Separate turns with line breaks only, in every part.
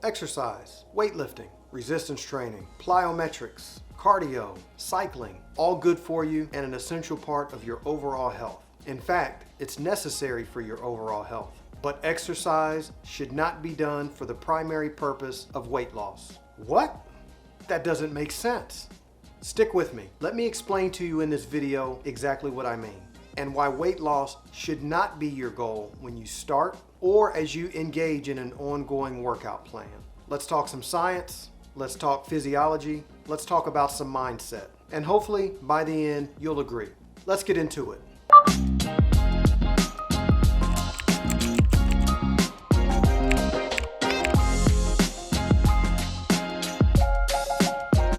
Exercise, weightlifting, resistance training, plyometrics, cardio, cycling, all good for you and an essential part of your overall health. In fact, it's necessary for your overall health. But exercise should not be done for the primary purpose of weight loss. What? That doesn't make sense. Stick with me. Let me explain to you in this video exactly what I mean and why weight loss should not be your goal when you start or as you engage in an ongoing workout plan. Let's talk some science, let's talk physiology, let's talk about some mindset, and hopefully by the end you'll agree. Let's get into it.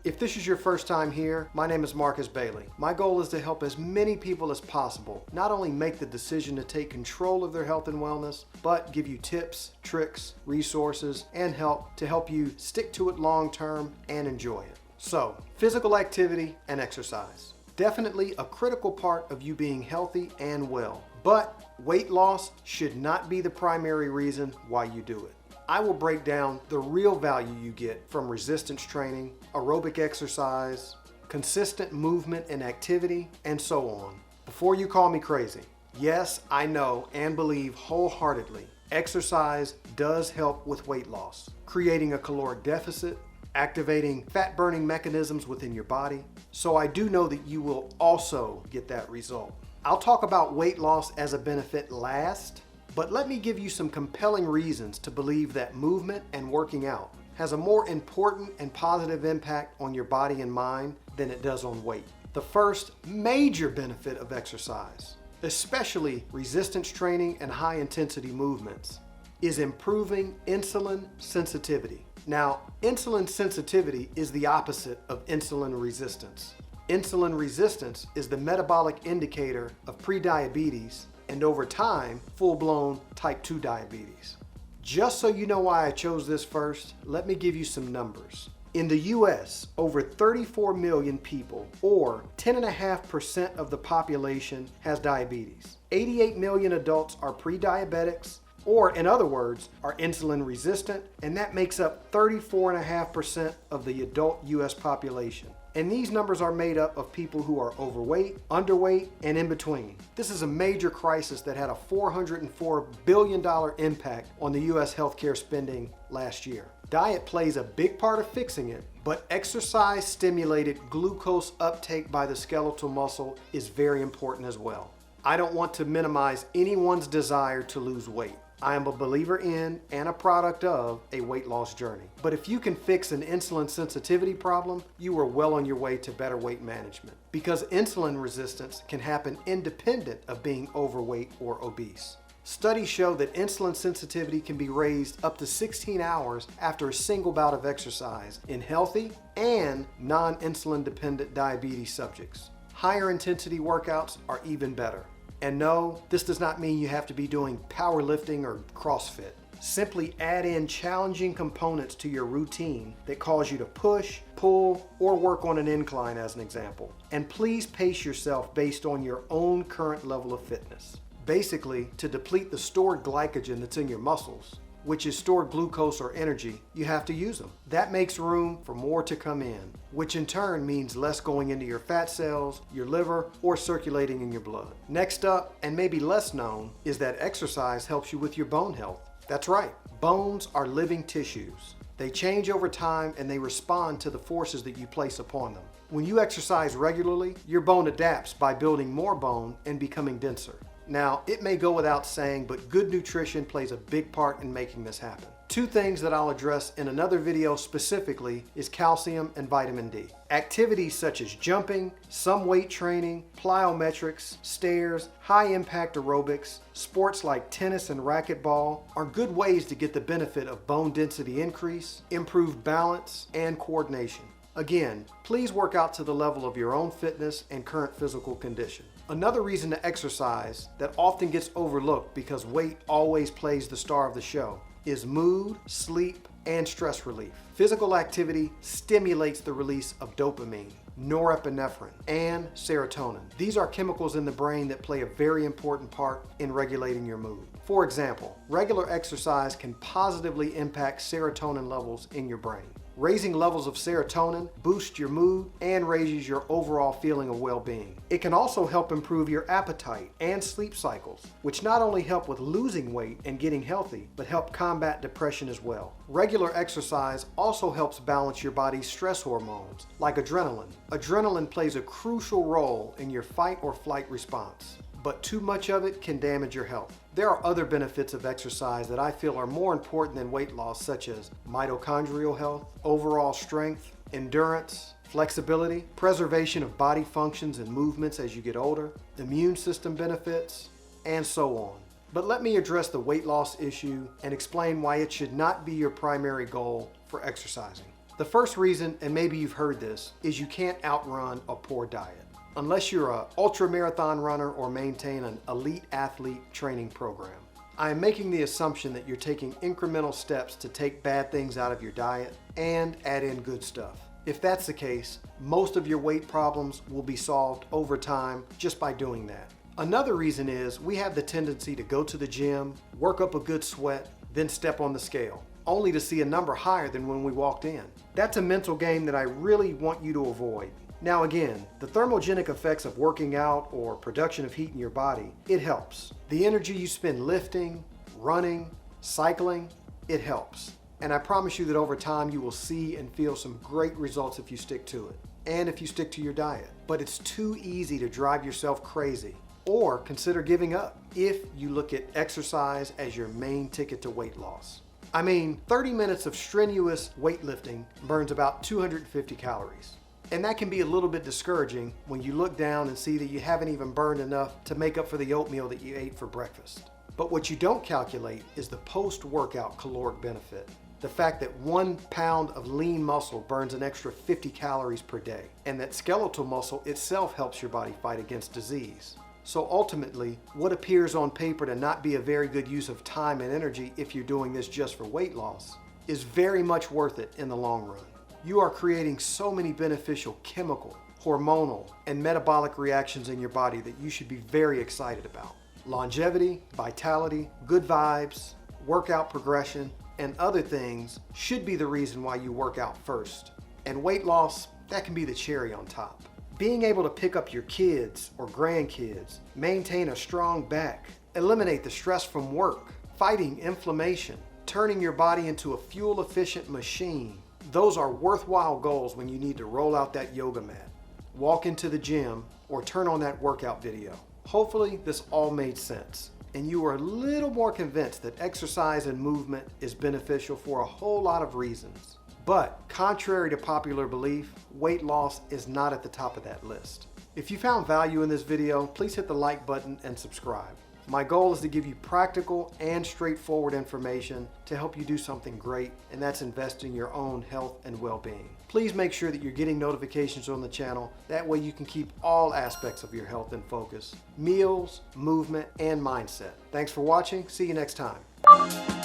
If this is your first time here, my name is Marcus Bailey. My goal is to help as many people as possible not only make the decision to take control of their health and wellness, but give you tips, tricks, resources, and help to help you stick to it long term and enjoy it. So, physical activity and exercise. Definitely a critical part of you being healthy and well, but weight loss should not be the primary reason why you do it. I will break down the real value you get from resistance training, aerobic exercise, consistent movement and activity, and so on. Before you call me crazy, yes, I know and believe wholeheartedly exercise does help with weight loss, creating a caloric deficit, activating fat-burning mechanisms within your body. So I do know that you will also get that result. I'll talk about weight loss as a benefit last, but let me give you some compelling reasons to believe that movement and working out has a more important and positive impact on your body and mind than it does on weight. The first major benefit of exercise, especially resistance training and high-intensity movements, is improving insulin sensitivity. Now, insulin sensitivity is the opposite of insulin resistance. Insulin resistance is the metabolic indicator of prediabetes and over time, full-blown type 2 diabetes. Just so you know why I chose this first, let me give you some numbers. In the US, over 34 million people, or 10.5% of the population, has diabetes. 88 million adults are pre-diabetics, or in other words, are insulin resistant, and that makes up 34.5% of the adult US population. And these numbers are made up of people who are overweight, underweight, and in between. This is a major crisis that had a $404 billion impact on the US healthcare spending last year. Diet plays a big part of fixing it, but exercise-stimulated glucose uptake by the skeletal muscle is very important as well. I don't want to minimize anyone's desire to lose weight. I am a believer in and a product of a weight loss journey. But if you can fix an insulin sensitivity problem, you are well on your way to better weight management. Because insulin resistance can happen independent of being overweight or obese. Studies show that insulin sensitivity can be raised up to 16 hours after a single bout of exercise in healthy and non-insulin dependent diabetes subjects. Higher intensity workouts are even better. And no, this does not mean you have to be doing powerlifting or CrossFit. Simply add in challenging components to your routine that cause you to push, pull, or work on an incline as an example. And please pace yourself based on your own current level of fitness. Basically, to deplete the stored glycogen that's in your muscles, which is stored glucose or energy, you have to use them. That makes room for more to come in, which in turn means less going into your fat cells, your liver, or circulating in your blood. Next up, and maybe less known, is that exercise helps you with your bone health. That's right, bones are living tissues. They change over time and they respond to the forces that you place upon them. When you exercise regularly, your bone adapts by building more bone and becoming denser. Now, it may go without saying, but good nutrition plays a big part in making this happen. Two things that I'll address in another video specifically is calcium and vitamin D. Activities such as jumping, some weight training, plyometrics, stairs, high-impact aerobics, sports like tennis and racquetball are good ways to get the benefit of bone density increase, improved balance, and coordination. Again, please work out to the level of your own fitness and current physical condition. Another reason to exercise that often gets overlooked because weight always plays the star of the show is mood, sleep, and stress relief. Physical activity stimulates the release of dopamine, norepinephrine, and serotonin. These are chemicals in the brain that play a very important part in regulating your mood. For example, regular exercise can positively impact serotonin levels in your brain. Raising levels of serotonin boosts your mood and raises your overall feeling of well-being. It can also help improve your appetite and sleep cycles, which not only help with losing weight and getting healthy, but help combat depression as well. Regular exercise also helps balance your body's stress hormones, like adrenaline. Adrenaline plays a crucial role in your fight or flight response, but too much of it can damage your health. There are other benefits of exercise that I feel are more important than weight loss, such as mitochondrial health, overall strength, endurance, flexibility, preservation of body functions and movements as you get older, immune system benefits, and so on. But let me address the weight loss issue and explain why it should not be your primary goal for exercising. The first reason, and maybe you've heard this, is you can't outrun a poor diet. Unless you're an ultra-marathon runner or maintain an elite athlete training program. I am making the assumption that you're taking incremental steps to take bad things out of your diet and add in good stuff. If that's the case, most of your weight problems will be solved over time just by doing that. Another reason is we have the tendency to go to the gym, work up a good sweat, then step on the scale, only to see a number higher than when we walked in. That's a mental game that I really want you to avoid. Now again, the thermogenic effects of working out or production of heat in your body, it helps. The energy you spend lifting, running, cycling, it helps. And I promise you that over time you will see and feel some great results if you stick to it, and if you stick to your diet. But it's too easy to drive yourself crazy or consider giving up if you look at exercise as your main ticket to weight loss. I mean, 30 minutes of strenuous weightlifting burns about 250 calories. And that can be a little bit discouraging when you look down and see that you haven't even burned enough to make up for the oatmeal that you ate for breakfast. But what you don't calculate is the post-workout caloric benefit. The fact that 1 pound of lean muscle burns an extra 50 calories per day, and that skeletal muscle itself helps your body fight against disease. So ultimately, what appears on paper to not be a very good use of time and energy if you're doing this just for weight loss is very much worth it in the long run. You are creating so many beneficial chemical, hormonal, and metabolic reactions in your body that you should be very excited about. Longevity, vitality, good vibes, workout progression, and other things should be the reason why you work out first. And weight loss, that can be the cherry on top. Being able to pick up your kids or grandkids, maintain a strong back, eliminate the stress from work, fighting inflammation, turning your body into a fuel-efficient machine. Those are worthwhile goals when you need to roll out that yoga mat, walk into the gym, or turn on that workout video. Hopefully this all made sense, and you are a little more convinced that exercise and movement is beneficial for a whole lot of reasons. But contrary to popular belief, weight loss is not at the top of that list. If you found value in this video, please hit the like button and subscribe. My goal is to give you practical and straightforward information to help you do something great, and that's invest in your own health and well-being. Please make sure that you're getting notifications on the channel. That way you can keep all aspects of your health in focus: meals, movement, and mindset. Thanks for watching. See you next time.